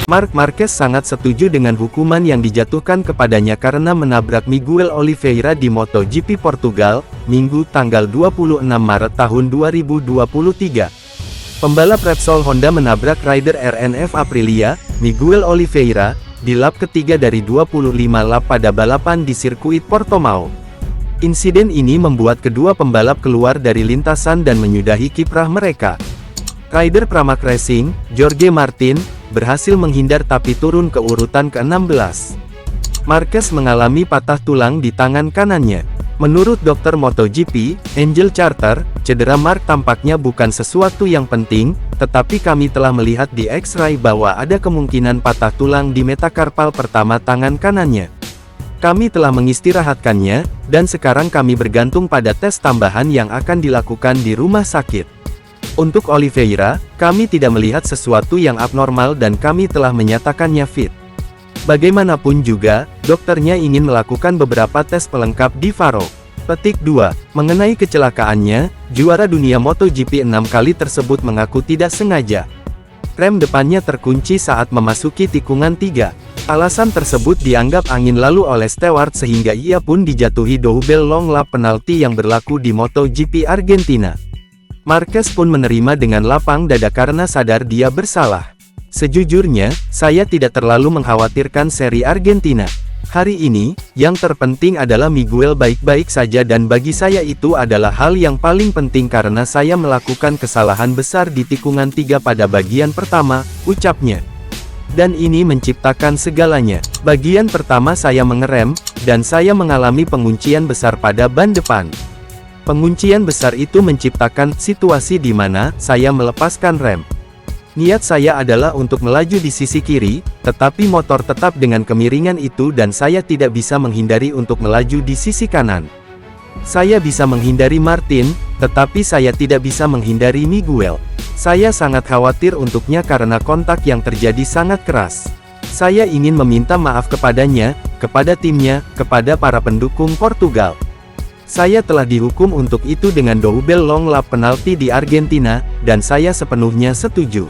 Marc Marquez sangat setuju dengan hukuman yang dijatuhkan kepadanya karena menabrak Miguel Oliveira di MotoGP Portugal, Minggu tanggal 26 Maret tahun 2023. Pembalap Repsol Honda menabrak rider RNF Aprilia, Miguel Oliveira, di lap ketiga dari 25 lap pada balapan di sirkuit Portimao. Insiden ini membuat kedua pembalap keluar dari lintasan dan menyudahi kiprah mereka. Rider Pramac Racing, Jorge Martin, berhasil menghindar tapi turun ke urutan ke-16. Marquez mengalami patah tulang di tangan kanannya. Menurut dokter MotoGP, Angel Charter, cedera Marc tampaknya bukan sesuatu yang penting, tetapi kami telah melihat di X-ray bahwa ada kemungkinan patah tulang di metakarpal pertama tangan kanannya. Kami telah mengistirahatkannya, dan sekarang kami bergantung pada tes tambahan yang akan dilakukan di rumah sakit. Untuk Oliveira, kami tidak melihat sesuatu yang abnormal dan kami telah menyatakannya fit. Bagaimanapun juga, dokternya ingin melakukan beberapa tes pelengkap di Faro. Petik 2. Mengenai kecelakaannya, juara dunia MotoGP 6 kali tersebut mengaku tidak sengaja. Rem depannya terkunci saat memasuki tikungan 3. Alasan tersebut dianggap angin lalu oleh steward sehingga ia pun dijatuhi double long lap penalti yang berlaku di MotoGP Argentina. Marquez pun menerima dengan lapang dada karena sadar dia bersalah. Sejujurnya, saya tidak terlalu mengkhawatirkan seri Argentina. Hari ini, yang terpenting adalah Miguel baik-baik saja dan bagi saya itu adalah hal yang paling penting karena saya melakukan kesalahan besar di tikungan 3 pada bagian pertama, ucapnya. Dan ini menciptakan segalanya. Bagian pertama saya mengerem, dan saya mengalami penguncian besar pada ban depan. Penguncian besar itu menciptakan situasi di mana saya melepaskan rem. Niat saya adalah untuk melaju di sisi kiri, tetapi motor tetap dengan kemiringan itu dan saya tidak bisa menghindari untuk melaju di sisi kanan. Saya bisa menghindari Martin, tetapi saya tidak bisa menghindari Miguel. Saya sangat khawatir untuknya karena kontak yang terjadi sangat keras. Saya ingin meminta maaf kepadanya, kepada timnya, kepada para pendukung Portugal. Saya telah dihukum untuk itu dengan double long lap penalti di Argentina, dan saya sepenuhnya setuju.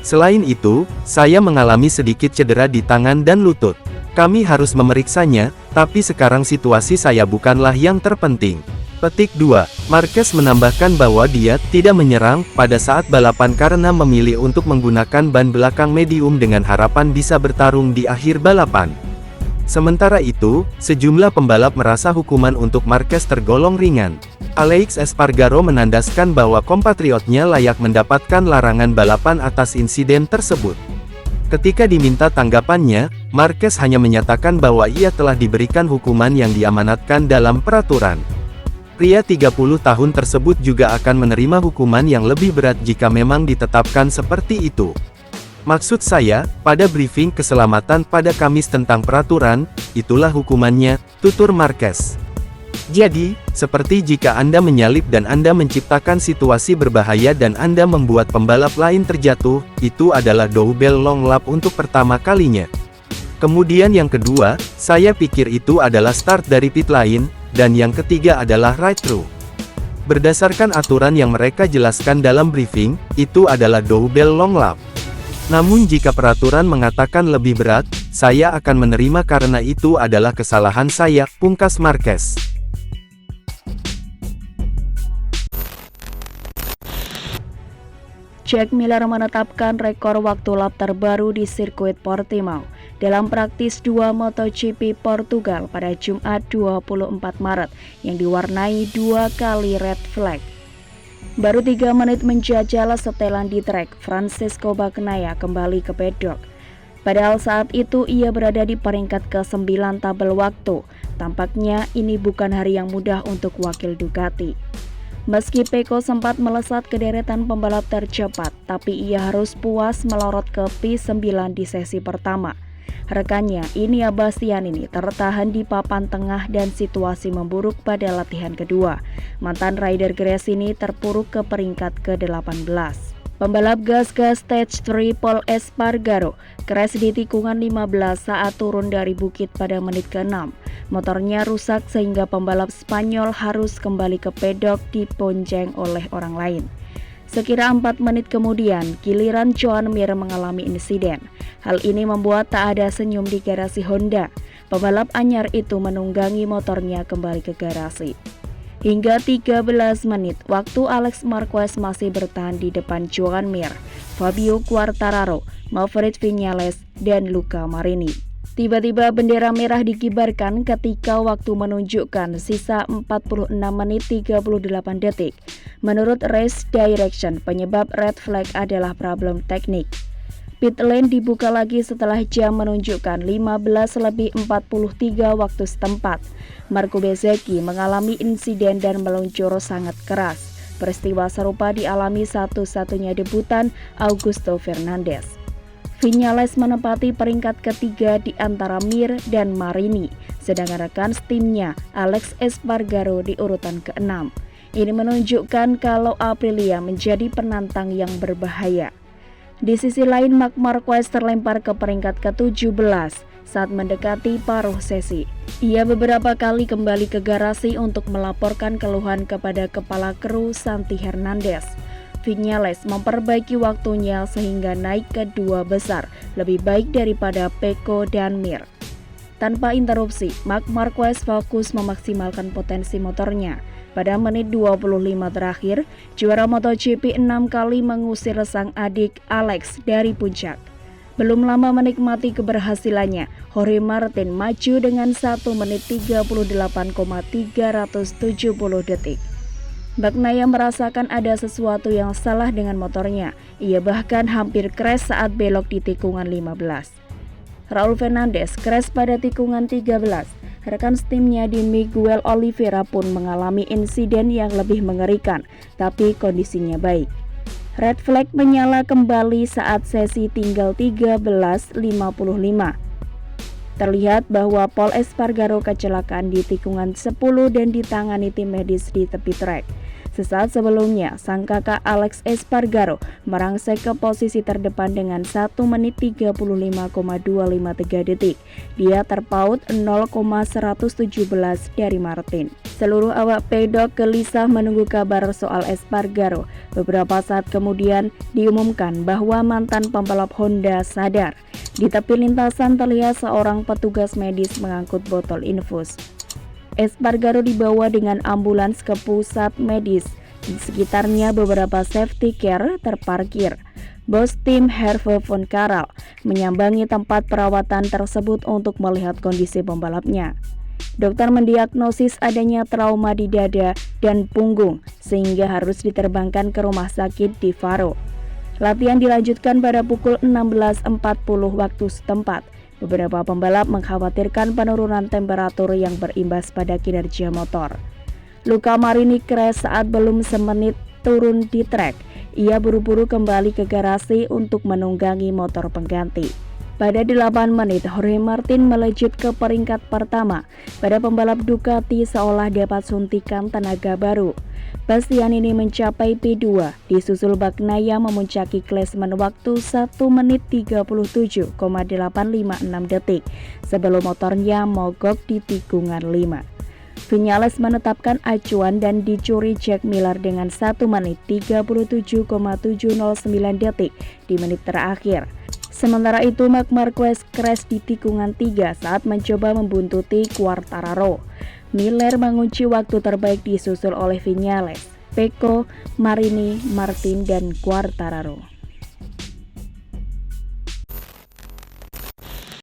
Selain itu, saya mengalami sedikit cedera di tangan dan lutut. Kami harus memeriksanya, tapi sekarang situasi saya bukanlah yang terpenting. Petik 2. Marquez menambahkan bahwa dia tidak menyerang pada saat balapan karena memilih untuk menggunakan ban belakang medium dengan harapan bisa bertarung di akhir balapan. Sementara itu, sejumlah pembalap merasa hukuman untuk Marquez tergolong ringan. Alex Espargaro menandaskan bahwa kompatriotnya layak mendapatkan larangan balapan atas insiden tersebut. Ketika diminta tanggapannya, Marquez hanya menyatakan bahwa ia telah diberikan hukuman yang diamanatkan dalam peraturan. Pria 30 tahun tersebut juga akan menerima hukuman yang lebih berat jika memang ditetapkan seperti itu. Maksud saya, pada briefing keselamatan pada Kamis tentang peraturan, itulah hukumannya, tutur Marquez. Jadi, seperti jika Anda menyalip dan Anda menciptakan situasi berbahaya dan Anda membuat pembalap lain terjatuh, itu adalah double long lap untuk pertama kalinya. Kemudian yang kedua, saya pikir itu adalah start dari pit lane, dan yang ketiga adalah right through. Berdasarkan aturan yang mereka jelaskan dalam briefing, itu adalah double long lap. Namun jika peraturan mengatakan lebih berat, saya akan menerima karena itu adalah kesalahan saya, pungkas Marquez. Jack Miller menetapkan rekor waktu lap terbaru di sirkuit Portimao dalam praktis 2 MotoGP Portugal pada Jumat 24 Maret yang diwarnai 2 kali red flag. Baru 3 menit menjajal setelan di trek, Francisco Bagnaia kembali ke pedok. Padahal saat itu ia berada di peringkat ke-9 tabel waktu. Tampaknya ini bukan hari yang mudah untuk wakil Ducati. Meski Pecco sempat melesat ke deretan pembalap tercepat, tapi ia harus puas melorot ke P9 di sesi pertama. Rekannya, Inia Bastianini tertahan di papan tengah dan situasi memburuk pada latihan kedua. Mantan rider Gresini terpuruk ke peringkat ke-18. Pembalap gas-gas Stage 3 Pol Espargaro crash di tikungan 15 saat turun dari bukit pada menit ke-6. Motornya rusak sehingga pembalap Spanyol harus kembali ke pedok dibonceng oleh orang lain. Sekira 4 menit kemudian, giliran Joan Mir mengalami insiden. Hal ini membuat tak ada senyum di garasi Honda. Pembalap anyar itu menunggangi motornya kembali ke garasi. Hingga 13 menit, waktu Alex Marquez masih bertahan di depan Joan Mir, Fabio Quartararo, Maverick Viñales, dan Luca Marini. Tiba-tiba bendera merah dikibarkan ketika waktu menunjukkan sisa 46 menit 38 detik. Menurut Race Direction, penyebab red flag adalah problem teknik. Pit lane dibuka lagi setelah jam menunjukkan 15:43 waktu setempat. Marco Bezzecchi mengalami insiden dan meluncur sangat keras. Peristiwa serupa dialami satu-satunya debutan Augusto Fernandez. Viñales menempati peringkat ketiga di antara Mir dan Marini, sedangkan rekan timnya Alex Espargaro di urutan ke-6. Ini menunjukkan kalau Aprilia menjadi penantang yang berbahaya. Di sisi lain, Marc Marquez terlempar ke peringkat ke-17 saat mendekati paruh sesi. Ia beberapa kali kembali ke garasi untuk melaporkan keluhan kepada kepala kru Santi Hernandez. Viñales memperbaiki waktunya sehingga naik ke 2 besar, lebih baik daripada Pecco dan Mir. Tanpa interupsi, Marc Marquez fokus memaksimalkan potensi motornya. Pada menit 25 terakhir, juara MotoGP 6 kali mengusir sang adik Alex dari puncak. Belum lama menikmati keberhasilannya, Jorge Martin maju dengan 1 menit 38,370 detik. Bagnaia merasakan ada sesuatu yang salah dengan motornya. Ia bahkan hampir crash saat belok di tikungan 15. Raul Fernandez crash pada tikungan 13. Rekan timnya di Miguel Oliveira pun mengalami insiden yang lebih mengerikan, tapi kondisinya baik. Red flag menyala kembali saat sesi tinggal 13:55. Terlihat bahwa Pol Espargaro kecelakaan di tikungan 10 dan ditangani tim medis di tepi trek. Sesaat sebelumnya, sang kakak Alex Espargaro merangsek ke posisi terdepan dengan 1 menit 35,253 detik. Dia terpaut 0,117 dari Martin. Seluruh awak pedok gelisah menunggu kabar soal Espargaro. Beberapa saat kemudian diumumkan bahwa mantan pembalap Honda sadar. Di tepi lintasan terlihat seorang petugas medis mengangkut botol infus. Espargaro dibawa dengan ambulans ke pusat medis. Di sekitarnya beberapa safety car terparkir. Bos tim Hervé van Karal menyambangi tempat perawatan tersebut untuk melihat kondisi pembalapnya. Dokter mendiagnosis adanya trauma di dada dan punggung sehingga harus diterbangkan ke rumah sakit di Faro. Latihan dilanjutkan pada pukul 16.40 waktu setempat. Beberapa pembalap mengkhawatirkan penurunan temperatur yang berimbas pada kinerja motor. Luca Marini crash saat belum semenit turun di trek. Ia buru-buru kembali ke garasi untuk menunggangi motor pengganti. Pada 8 menit, Jorge Martin melejit ke peringkat pertama. Pada pembalap Ducati seolah dapat suntikan tenaga baru. Bastianini mencapai P2, disusul Bagnaia memuncaki klasemen waktu 1 menit 37,856 detik sebelum motornya mogok di tikungan 5. Viñales menetapkan acuan dan dicuri Jack Miller dengan 1 menit 37,709 detik di menit terakhir. Sementara itu, Marc Marquez crash di tikungan 3 saat mencoba membuntuti Quartararo. Miller mengunci waktu terbaik disusul oleh Viñales, Pecco, Marini, Martin, dan Quartararo.